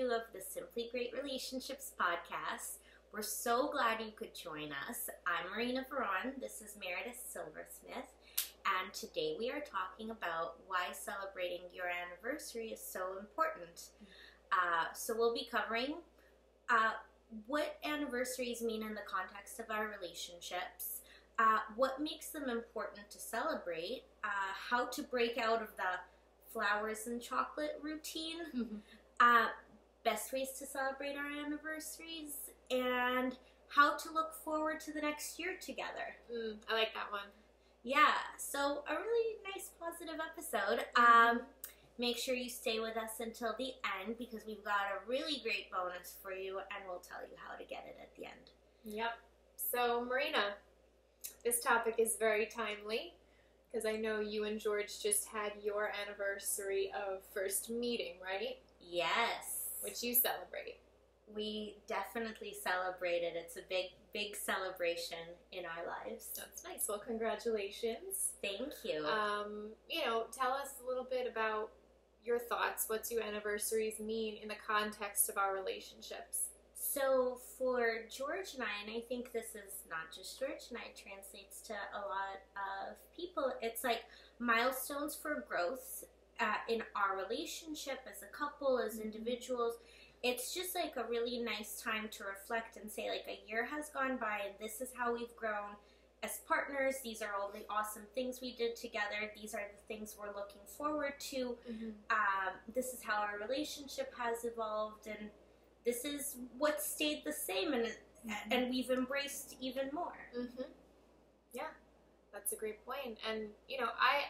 2 of the Simply Great Relationships podcast. We're so glad you could join us. I'm Marina Veron. This is Meredith Silversmith. And today we are talking about why celebrating your anniversary is so important. So we'll be covering what anniversaries mean in the context of our relationships, what makes them important to celebrate, how to break out of the flowers and chocolate routine, best ways to celebrate our anniversaries, and how to look forward to the next year together. I like that one. Yeah, so a really nice positive episode. Make sure you stay with us until the end because we've got a really great bonus for you and we'll tell you how to get it at the end. Yep. So Marina, this topic is very timely because I know you and George just had your anniversary of first meeting, right? Yes. Which you celebrate. We definitely celebrated. It's a big celebration in our lives. That's nice. Well, congratulations. Thank you. Tell us a little bit about your thoughts. What do anniversaries mean in the context of our relationships? So for George and I think this is not just George and I, it translates to a lot of people. It's like milestones for growth in our relationship as a couple, as individuals. It's just like a really nice time to reflect and say, like, a year has gone by and this is how we've grown as partners. These are all the awesome things we did together. These are the things we're looking forward to. This is how our relationship has evolved, and this is what stayed the same, and we've embraced even more. Yeah, that's a great point. And,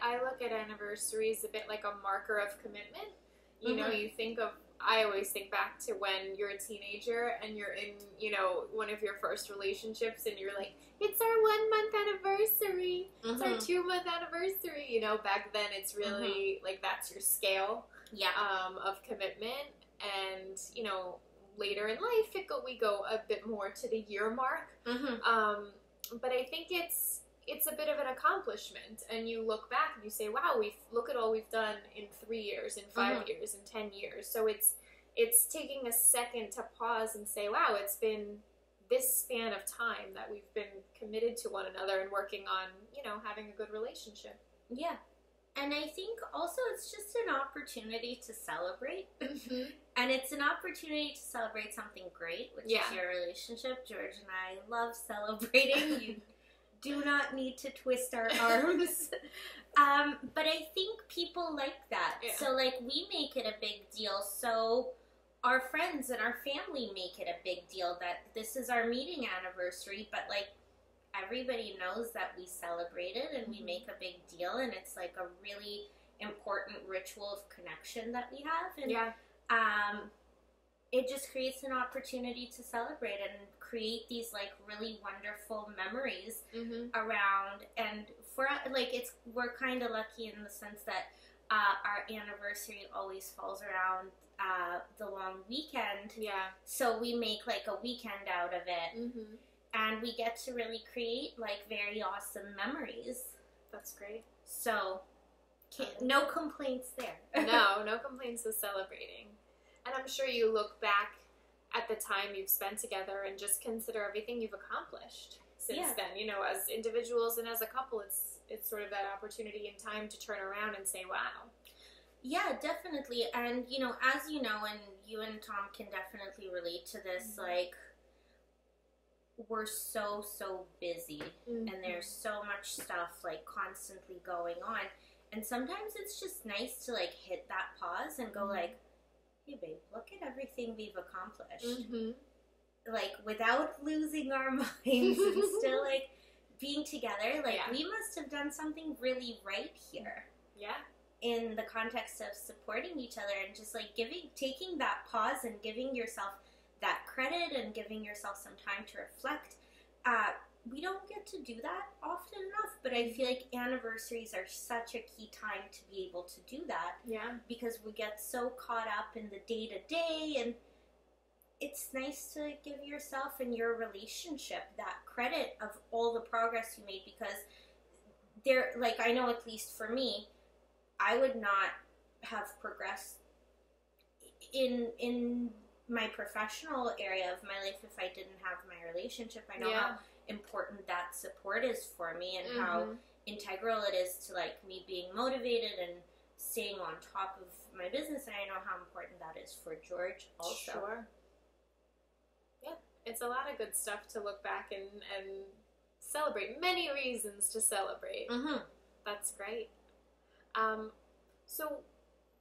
I look at anniversaries a bit like a marker of commitment. You think of, I always think back to when you're a teenager and you're in, one of your first relationships and you're like, it's our 1 month anniversary. It's our 2 month anniversary. Back then it's really like that's your scale of commitment. And, later in life we go a bit more to the year mark. But I think it's a bit of an accomplishment, and you look back and you say, wow, look at all we've done in 3 years, in 5 years, in 10 years. So it's taking a second to pause and say, wow, it's been this span of time that we've been committed to one another and working on, having a good relationship. Yeah. And I think also it's just an opportunity to celebrate. And it's an opportunity to celebrate something great, which is your relationship. George and I love celebrating. You do not need to twist our arms. But I think people like that. Yeah. So, we make it a big deal. So our friends and our family make it a big deal that this is our meeting anniversary. But, everybody knows that we celebrate it and we make a big deal. And it's, a really important ritual of connection that we have. And, it just creates an opportunity to celebrate and create these really wonderful memories around. And for we're kind of lucky in the sense that our anniversary always falls around the long weekend. Yeah. So we make a weekend out of it, and we get to really create very awesome memories. That's great. So no complaints there. No complaints with celebrating. And I'm sure you look back at the time you've spent together and just consider everything you've accomplished since then. As individuals and as a couple, it's sort of that opportunity in time to turn around and say, wow. Yeah, definitely. And, as you know, and you and Tom can definitely relate to this, we're so busy and there's so much stuff, constantly going on. And sometimes it's just nice to, hit that pause and go, hey, babe, look at everything we've accomplished. Without losing our minds and still, being together. We must have done something really right here. Yeah. In the context of supporting each other and just, taking that pause and giving yourself that credit and giving yourself some time to reflect. We don't get to do that often enough, but I feel like anniversaries are such a key time to be able to do that. Yeah. Because we get so caught up in the day-to-day, and it's nice to give yourself and your relationship that credit of all the progress you made, because I know at least for me, I would not have progressed in my professional area of my life, if I didn't have my relationship, I know how important that support is for me, and how integral it is to like me being motivated and staying on top of my business. And I know how important that is for George also. Sure. Yeah, it's a lot of good stuff to look back and celebrate. Many reasons to celebrate. That's great. So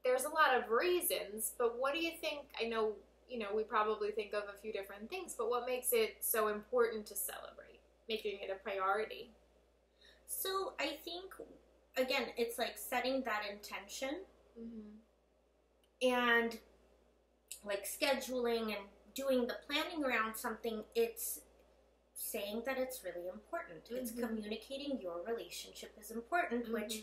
there's a lot of reasons, but what do you think? I know, we probably think of a few different things, but what makes it so important to celebrate, making it a priority? So I think, again, it's like setting that intention and like scheduling and doing the planning around something. It's saying that it's really important. It's communicating your relationship is important, which,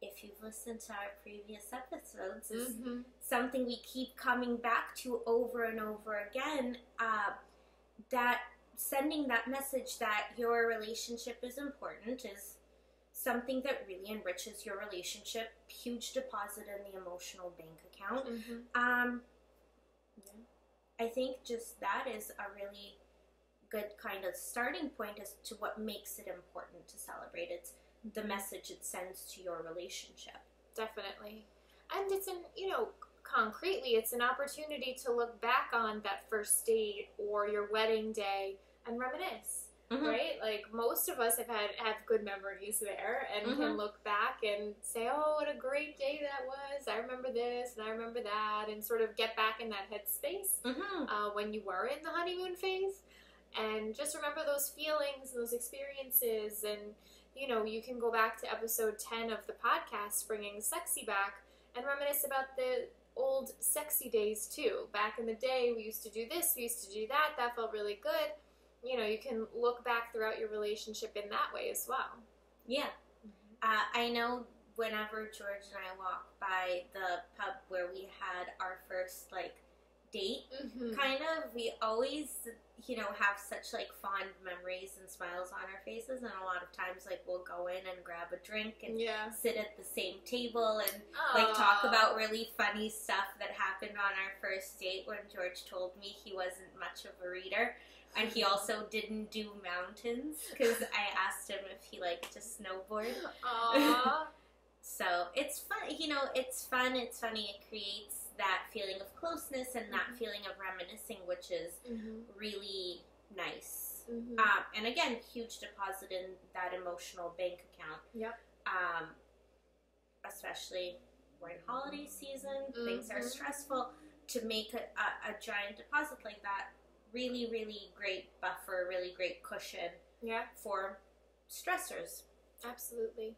if you've listened to our previous episodes, is something we keep coming back to over and over again. That sending that message that your relationship is important is something that really enriches your relationship. Huge deposit in the emotional bank account. I think just that is a really good kind of starting point as to what makes it important to celebrate. It's the message it sends to your relationship. Definitely. And it's concretely, it's an opportunity to look back on that first date or your wedding day and reminisce, right? Like, most of us have good memories there and can look back and say, oh, what a great day that was. I remember this and I remember that, and sort of get back in that headspace when you were in the honeymoon phase. And just remember those feelings, those experiences, and you can go back to episode 10 of the podcast, Bringing Sexy Back, and reminisce about the old sexy days too. Back in the day, we used to do this, we used to do that. That felt really good. You can look back throughout your relationship in that way as well. Yeah. I know whenever George and I walk by the pub where we had our first, like, date, kind of, we always, have such, like, fond memories and smiles on our faces, and a lot of times, like, we'll go in and grab a drink and sit at the same table and, like, talk about really funny stuff that happened on our first date when George told me he wasn't much of a reader, and he also didn't do mountains, because I asked him if he liked to snowboard. So, it's fun, it's fun, it's funny, it creates that feeling of closeness and that feeling of reminiscing, which is really nice. And again, huge deposit in that emotional bank account. Especially we're in holiday season, things are stressful. To make a giant deposit like that, really, really great buffer, really great cushion for stressors. Absolutely.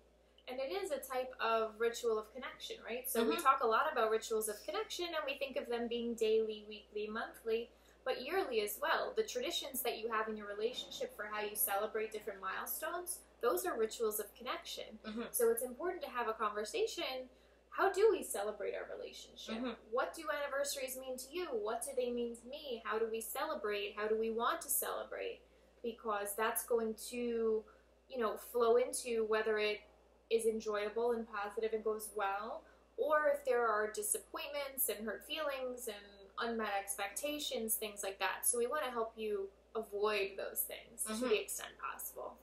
And it is a type of ritual of connection, right? So we talk a lot about rituals of connection, and we think of them being daily, weekly, monthly, but yearly as well. The traditions that you have in your relationship for how you celebrate different milestones, those are rituals of connection. So it's important to have a conversation. How do we celebrate our relationship? What do anniversaries mean to you? What do they mean to me? How do we celebrate? How do we want to celebrate? Because that's going to, flow into whether it is enjoyable and positive and goes well, or if there are disappointments and hurt feelings and unmet expectations, things like that. So we want to help you avoid those things to the extent possible.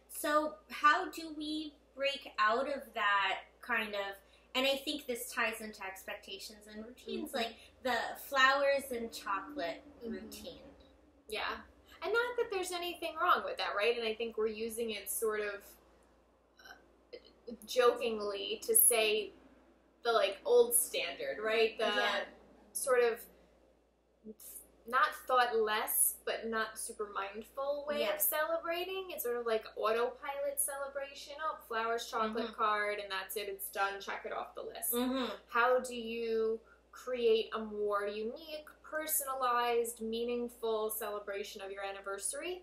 So how do we break out of that kind of, and I think this ties into expectations and routines, like the flowers and chocolate routine. Yeah. And not that there's anything wrong with that, right? And I think we're using it sort of jokingly to say the, like, old standard, right? The sort of not thought less, but not super mindful way of celebrating. It's sort of like autopilot celebration. Oh, flowers, chocolate card, and that's it. It's done. Check it off the list. How do you create a more unique, personalized, meaningful celebration of your anniversary?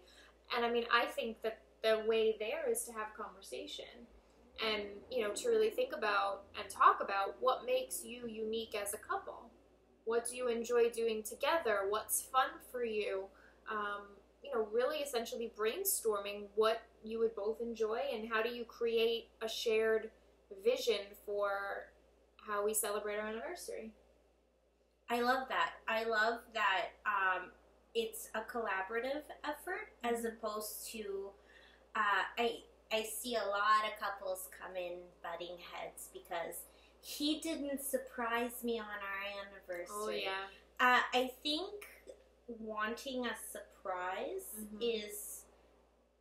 And I mean, I think that the way there is to have conversation and, to really think about and talk about what makes you unique as a couple. What do you enjoy doing together? What's fun for you? Really essentially brainstorming what you would both enjoy and how do you create a shared vision for how we celebrate our anniversary. I love that. I love that it's a collaborative effort as opposed to, I see a lot of couples come in butting heads because he didn't surprise me on our anniversary. Oh, yeah. I think wanting a surprise is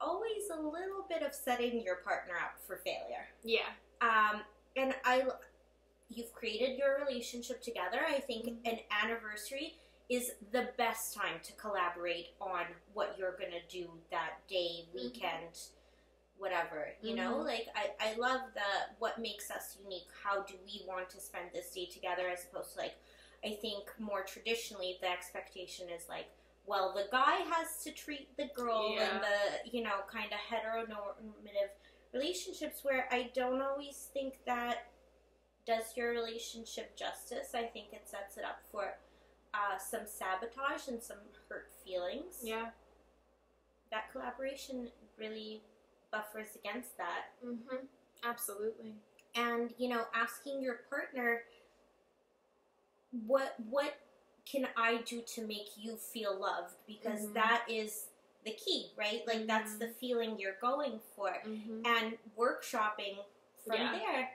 always a little bit of setting your partner up for failure. Yeah. And you've created your relationship together. I think an anniversary is the best time to collaborate on what you're going to do that day, weekend, whatever. You know, like, I love what makes us unique. How do we want to spend this day together, as opposed to, like, I think more traditionally the expectation is like, well, the guy has to treat the girl, and the, you know, kind of heteronormative relationships, where I don't always think that does your relationship justice. I think it sets it up for some sabotage and some hurt feelings. Yeah. That collaboration really buffers against that. Absolutely. And, you know, asking your partner, what can I do to make you feel loved? Because that is the key, right? Like, that's the feeling you're going for. And workshopping from there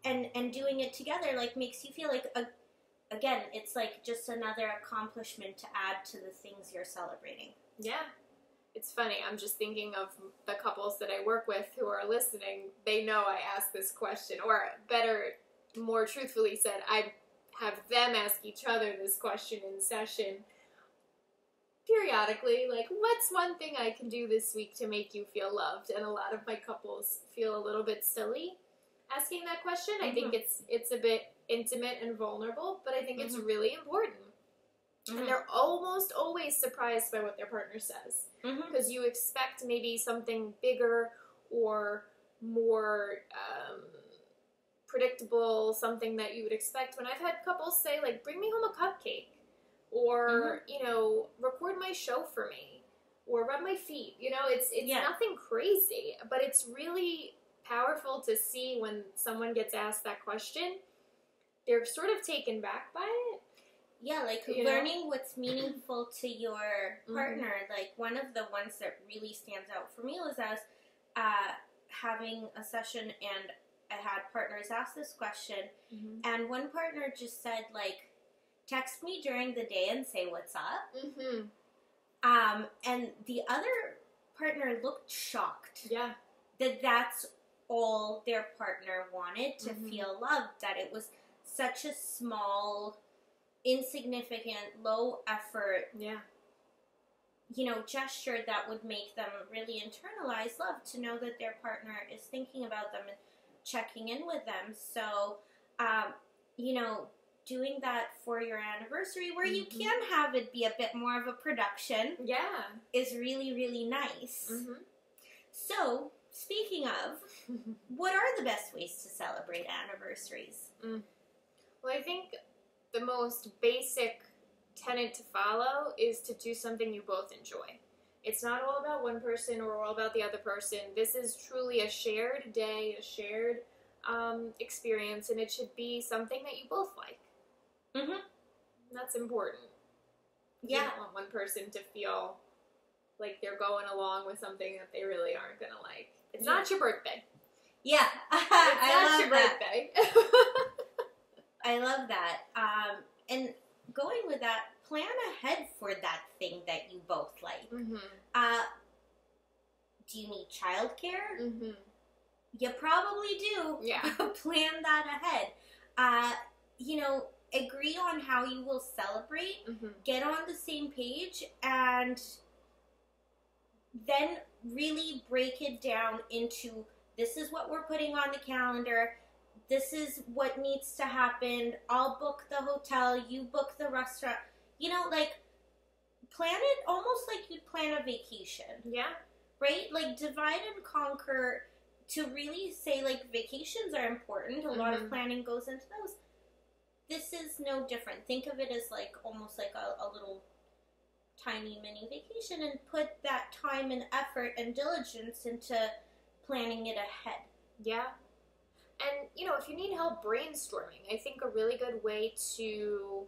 and doing it together, like, makes you feel like, again, it's like just another accomplishment to add to the things you're celebrating. Yeah. It's funny, I'm just thinking of the couples that I work with who are listening. They know I ask this question, or better, more truthfully said, I have them ask each other this question in session periodically, like, what's one thing I can do this week to make you feel loved? And a lot of my couples feel a little bit silly asking that question. I think it's a bit intimate and vulnerable, but I think it's really important. And they're almost always surprised by what their partner says. Because you expect maybe something bigger or more predictable, something that you would expect. When I've had couples say, like, bring me home a cupcake, or, you know, record my show for me, or rub my feet. You know, it's nothing crazy, but it's really powerful to see when someone gets asked that question. They're sort of taken back by it. Yeah, like, learning what's meaningful to your partner. Like, one of the ones that really stands out for me was I was having a session, and I had partners ask this question, and one partner just said, like, text me during the day and say what's up. And the other partner looked shocked. Yeah. That's all their partner wanted, to feel loved, that it was such a small, insignificant, low effort, you know, gesture that would make them really internalize love, to know that their partner is thinking about them and checking in with them. So, you know, doing that for your anniversary, where you can have it be a bit more of a production, is really, really nice. So, speaking of, what are the best ways to celebrate anniversaries? Well, I think the most basic tenet to follow is to do something you both enjoy. It's not all about one person or all about the other person. This is truly a shared day, a shared experience, and it should be something that you both like. That's important. You don't want one person to feel like they're going along with something that they really aren't going to like. It's not your birthday. Yeah. It's not your birthday. I love that. And going with that, plan ahead for that thing that you both like. Do you need childcare? You probably do. Yeah. Plan that ahead. You know, agree on how you will celebrate. Get on the same page, and then really break it down into, this is what we're putting on the calendar. This is what needs to happen. I'll book the hotel. You book the restaurant. You know, like, plan it almost like you'd plan a vacation. Yeah. Right? Like, divide and conquer, to really say, like, vacations are important. A lot of planning goes into those. This is no different. Think of it as, like, almost like a little tiny mini vacation, and put that time and effort and diligence into planning it ahead. Yeah. And, you know, if you need help brainstorming, I think a really good way to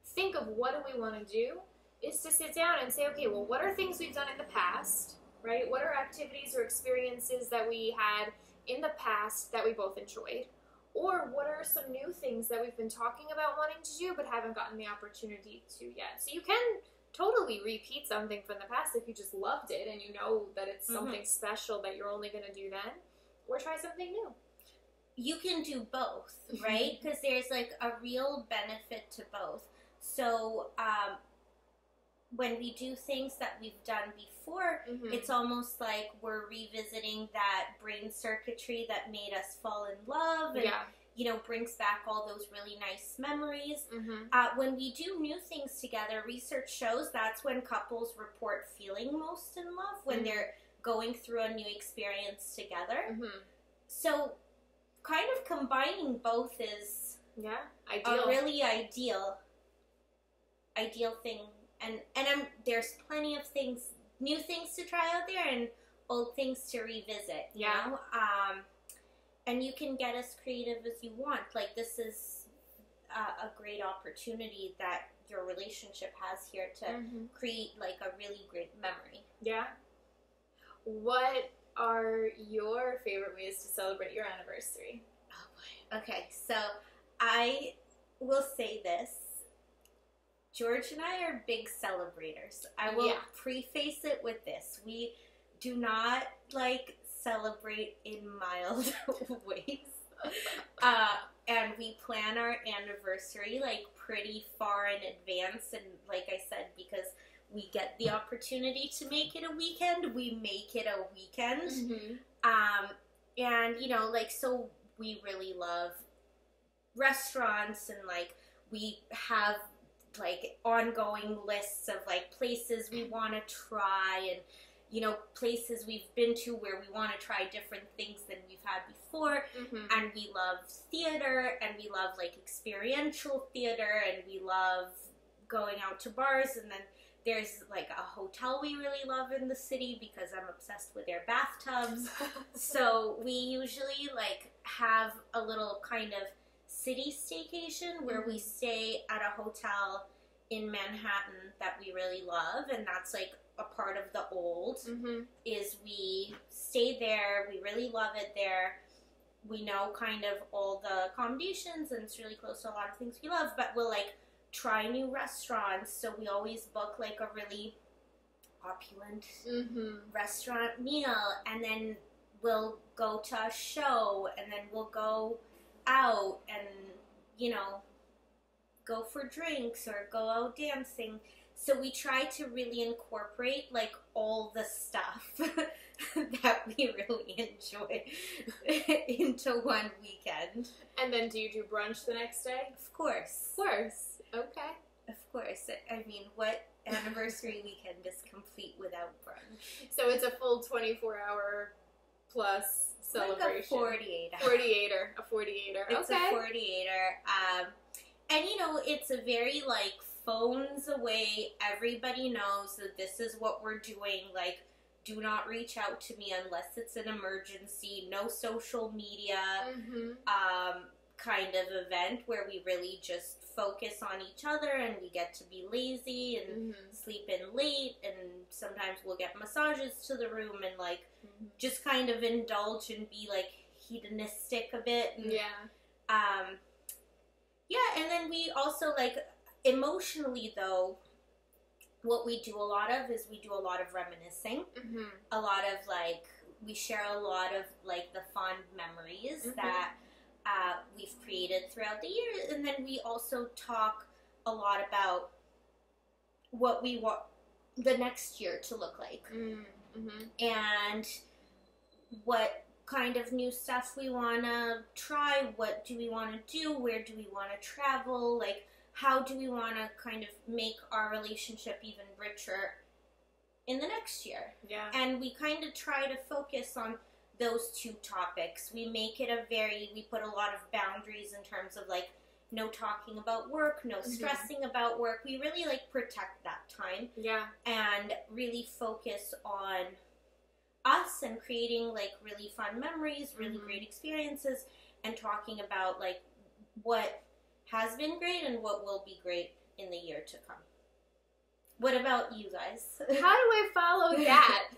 think of what do we want to do is to sit down and say, okay, well, what are things we've done in the past, right? What are activities or experiences that we had in the past that we both enjoyed? Or what are some new things that we've been talking about wanting to do but haven't gotten the opportunity to yet? So you can totally repeat something from the past if you just loved it and you know that it's something special that you're only going to do then, or try something new. You can do both, right? Because there's like a real benefit to both. So when we do things that we've done before, it's almost like we're revisiting that brain circuitry that made us fall in love and, you know, brings back all those really nice memories. When we do new things together, research shows that's when couples report feeling most in love, when they're going through a new experience together. So kind of combining both is ideal. A really ideal thing. And there's plenty of things, new things to try out there and old things to revisit, you know? And you can get as creative as you want. Like, this is a great opportunity that your relationship has here to create, like, a really great memory. Yeah. What are your favorite ways to celebrate your anniversary? Oh, boy. Okay, so I will say this. George and I are big celebrators. I will preface it with this. We do not, like, celebrate in mild ways. And we plan our anniversary, like, pretty far in advance. And like I said, because we get the opportunity to make it a weekend, we make it a weekend. And, you know, like, so we really love restaurants and, like, we have, like, ongoing lists of, like, places we want to try and, you know, places we've been to where we want to try different things than we've had before. And we love theater, and we love, like, experiential theater, and we love going out to bars. And then there's, like, a hotel we really love in the city because I'm obsessed with their bathtubs. So we usually, like, have a little kind of city staycation where we stay at a hotel in Manhattan that we really love, and that's, like, a part of the old, is we stay there, we really love it there, we know kind of all the accommodations, and it's really close to a lot of things we love, but we'll, like, try new restaurants, so we always book, like, a really opulent restaurant meal, and then we'll go to a show, and then we'll go out and, you know, go for drinks or go out dancing. So we try to really incorporate, like, all the stuff that we really enjoy into one weekend. And then do you do brunch the next day? Of course. Of course. Okay. Of course. I mean, what anniversary weekend is complete without brunch? So it's a full 24-hour plus celebration. Like a 48-hour. 48er. It's a 48er. And, you know, it's a very, like, phones away, everybody knows that this is what we're doing, like, do not reach out to me unless it's an emergency, no social media, kind of event where we really just focus on each other and we get to be lazy and sleep in late, and sometimes we'll get massages to the room and, like, just kind of indulge and be, like, hedonistic a bit. And, and then we also, like, emotionally, though, what we do a lot of is we do a lot of reminiscing. A lot of, like, we share a lot of, like, the fond memories that we've created throughout the year. And then we also talk a lot about what we want the next year to look like. And what kind of new stuff we want to try, what do we want to do, where do we want to travel, like, how do we want to kind of make our relationship even richer in the next year? And we kind of try to focus on those two topics. We make it we put a lot of boundaries in terms of, like, no talking about work, no stressing about work. We really, like, protect that time. And really focus on us and creating, like, really fun memories, really great experiences. and talking about like what has been great and what will be great in the year to come. What about you guys? How do I follow that?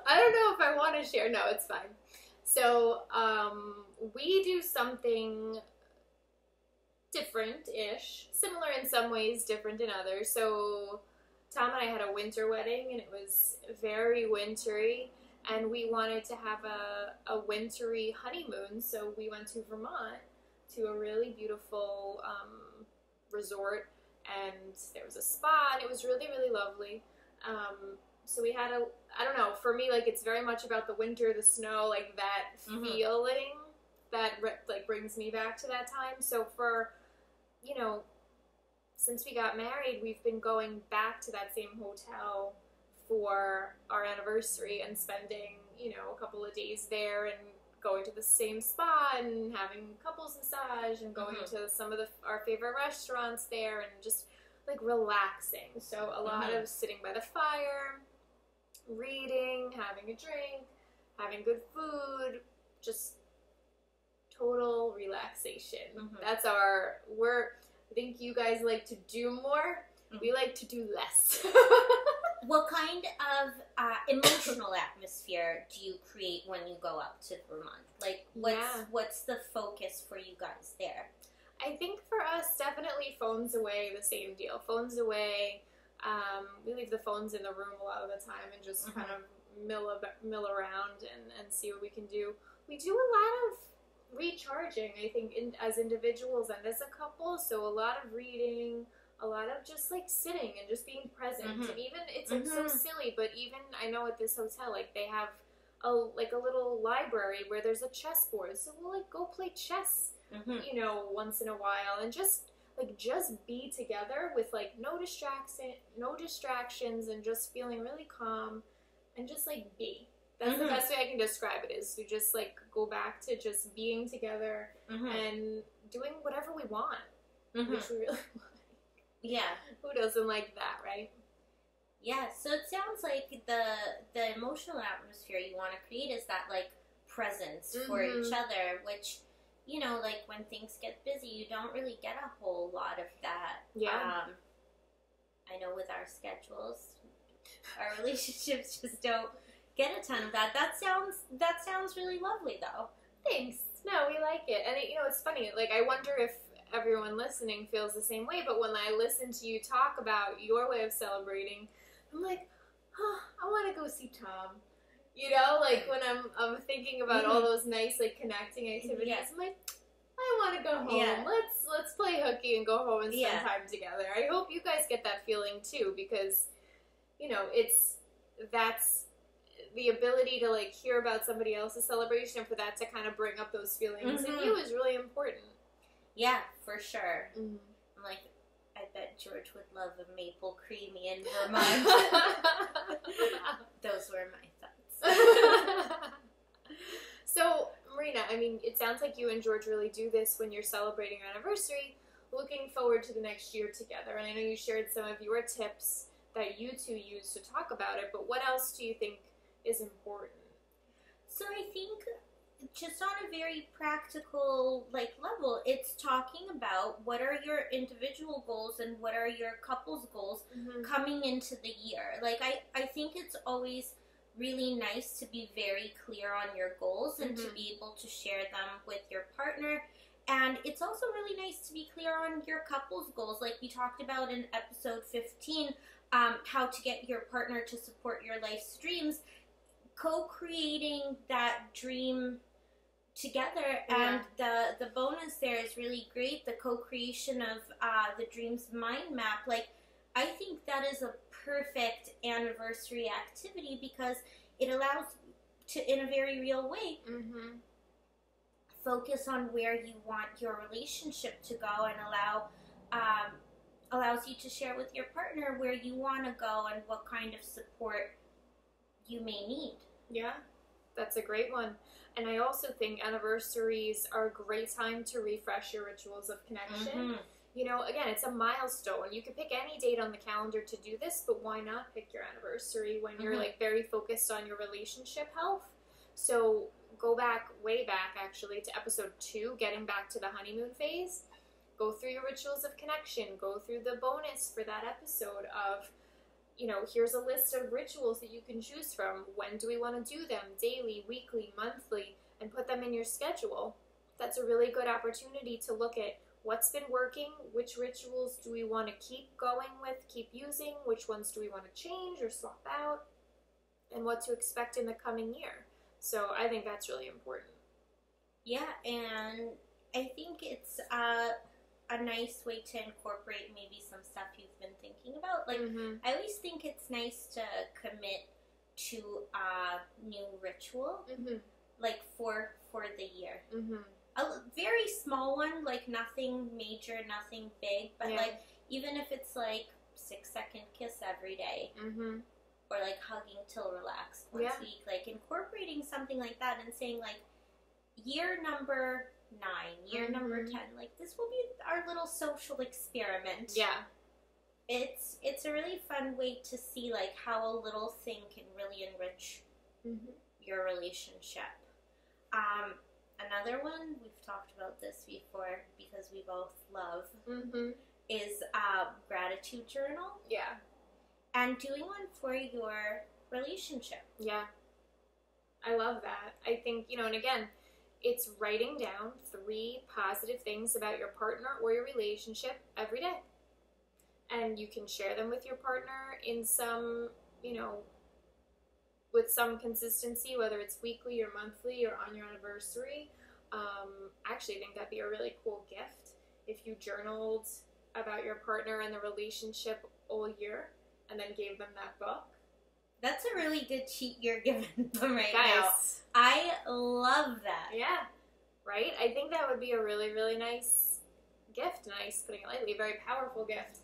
I don't know if I want to share. No, it's fine. So, we do something different-ish, similar in some ways, different in others. So, Tom and I had a winter wedding, and it was very wintry, and we wanted to have a wintry honeymoon, so we went to Vermont to a really beautiful resort, and there was a spa, and it was really, really lovely. So we had I don't know, for me, like, it's very much about the winter, the snow, like, that feeling that, like, brings me back to that time. So for, you know, since we got married, we've been going back to that same hotel for our anniversary and spending, you know, a couple of days there and going to the same spa and having couples massage and going to some of our favorite restaurants there and just, like, relaxing. So a lot of sitting by the fire, reading, having a drink, having good food, just total relaxation. That's I think you guys like to do more. We like to do less. What kind of emotional atmosphere do you create when you go up to Vermont? Like, what's the focus for you guys there? I think for us, definitely phones away, the same deal. Phones away. We leave the phones in the room a lot of the time and just kind of mill around and see what we can do. We do a lot of recharging, I think, as individuals and as a couple. So a lot of reading, a lot of just like sitting and just being present. And even it's like so silly, but even I know at this hotel, like they have a little library where there's a chessboard. So we'll like go play chess, you know, once in a while and just be together with like no distractions and just feeling really calm and just like be. That's the best way I can describe it, is to just like go back to just being together and doing whatever we want, which we really like. Yeah. Who doesn't like that, right? Yeah, so it sounds like the emotional atmosphere you want to create is that like presence for each other, which, you know, like when things get busy, you don't really get a whole lot of that. Yeah. I know with our schedules, our relationships just don't get a ton of that. That sounds really lovely, though. Thanks. No, we like it. And, you know, it's funny. Like, I wonder if everyone listening feels the same way, but when I listen to you talk about your way of celebrating, I'm like, I want to go see Tom. You know, like when I'm thinking about all those nice like connecting activities, I'm like, I want to go home. Yeah. Let's play hooky and go home and spend time together. I hope you guys get that feeling too, because, you know, that's the ability to like hear about somebody else's celebration and for that to kind of bring up those feelings in you is really important. Yeah, for sure. I'm like, I bet George would love a maple creamy in Vermont. Those were my thoughts. So, Marina, I mean, it sounds like you and George really do this when you're celebrating your anniversary, looking forward to the next year together. And I know you shared some of your tips that you two use to talk about it, but what else do you think is important? So I think just on a very practical level, it's talking about what are your individual goals and what are your couple's goals coming into the year. Like I think it's always really nice to be very clear on your goals and to be able to share them with your partner. And it's also really nice to be clear on your couple's goals. Like we talked about in episode 15, how to get your partner to support your life's dreams. Co-creating that dream together, and the bonus there is really great, the co-creation of the dreams mind map. Like, I think that is a perfect anniversary activity because it allows to, in a very real way, focus on where you want your relationship to go and allows you to share with your partner where you want to go and what kind of support you may need. Yeah, that's a great one. And I also think anniversaries are a great time to refresh your rituals of connection. You know, again, it's a milestone. You could pick any date on the calendar to do this, but why not pick your anniversary when you're like very focused on your relationship health? So go back, way back actually, to episode 2, getting back to the honeymoon phase. Go through your rituals of connection. Go through the bonus for that episode of, here's a list of rituals that you can choose from. When do we want to do them? Daily, weekly, monthly, and put them in your schedule. That's a really good opportunity to look at what's been working, which rituals do we want to keep going with, keep using, which ones do we want to change or swap out, and what to expect in the coming year. So I think that's really important. Yeah, and I think it's a nice way to incorporate maybe some stuff you've been thinking about. Like, I always think it's nice to commit to a new ritual, like for the year. A very small one, like nothing major, nothing big, but like even if it's like 6-second kiss every day, or like hugging till relaxed once a week, like incorporating something like that and saying like year number 9, year number 10, like this will be our little social experiment. Yeah. It's a really fun way to see like how a little thing can really enrich your relationship. Another one, we've talked about this before because we both love, is gratitude journal. Yeah. And doing one for your relationship. Yeah. I love that. I think, and again, it's writing down 3 positive things about your partner or your relationship every day. And you can share them with your partner in some, with some consistency, whether it's weekly or monthly or on your anniversary. I actually think that'd be a really cool gift if you journaled about your partner and the relationship all year and then gave them that book. That's a really good cheat you're giving them now. I love that. Yeah. Right? I think that would be a really, really nice gift. Nice, putting it lightly, a very powerful gift,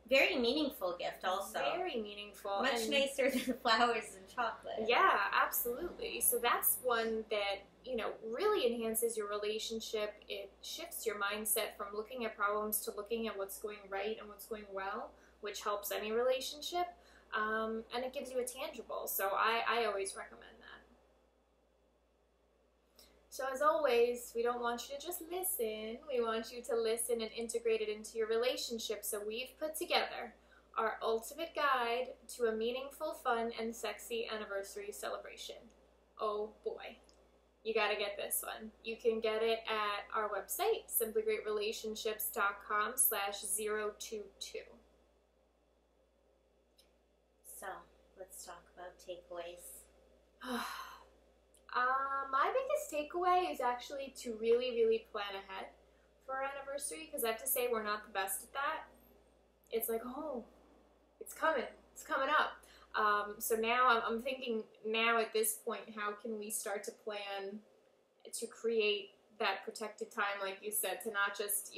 very meaningful gift also. Very meaningful. Much nicer than flowers and chocolate. Yeah, absolutely. So that's one that, really enhances your relationship. It shifts your mindset from looking at problems to looking at what's going right and what's going well, which helps any relationship. And it gives you a tangible. So I always recommend that. So as always, we don't want you to just listen. We want you to listen and integrate it into your relationship. So we've put together our ultimate guide to a meaningful, fun, and sexy anniversary celebration. Oh boy. You gotta get this one. You can get it at our website, simplygreatrelationships.com/022. So, let's talk about takeaways. My biggest takeaway is actually to really, really plan ahead for our anniversary, because I have to say we're not the best at that. It's like, oh, it's coming up. So now I'm thinking now at this point, how can we start to plan to create that protected time, like you said, to not just,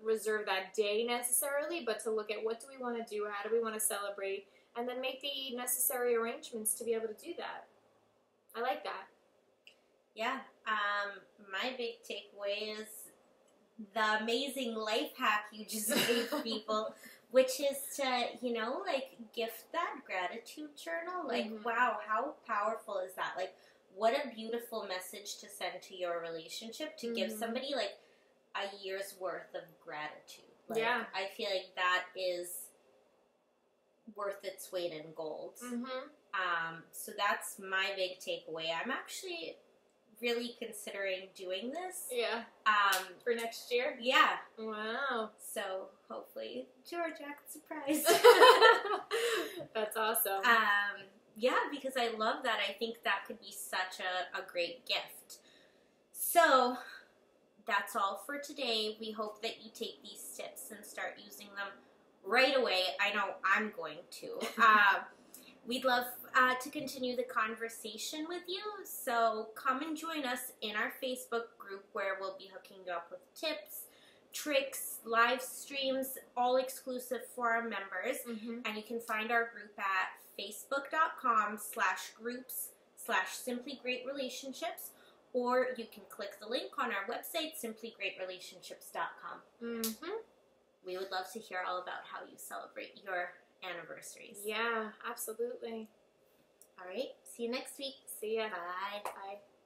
reserve that day necessarily, but to look at what do we want to do, how do we want to celebrate, and then make the necessary arrangements to be able to do that. I like that. Yeah. My big takeaway is the amazing life hack you just gave people, which is to, gift that gratitude journal. Like, wow, how powerful is that? Like, what a beautiful message to send to your relationship, to give somebody, like, a year's worth of gratitude. Like, yeah. I feel like that is worth its weight in gold. So that's my big takeaway. I'm actually really considering doing this. Yeah. For next year? Yeah. Wow. So hopefully George acts surprised. That's awesome. Yeah, because I love that. I think that could be such a great gift. So that's all for today. We hope that you take these tips and start using them right away. I know I'm going to. We'd love to continue the conversation with you, so come and join us in our Facebook group where we'll be hooking you up with tips, tricks, live streams, all exclusive for our members. And you can find our group at facebook.com/groups/simplygreatrelationships, or you can click the link on our website, simplygreatrelationships.com. We would love to hear all about how you celebrate your anniversaries. Yeah, absolutely. All right. See you next week. See ya. Bye. Bye.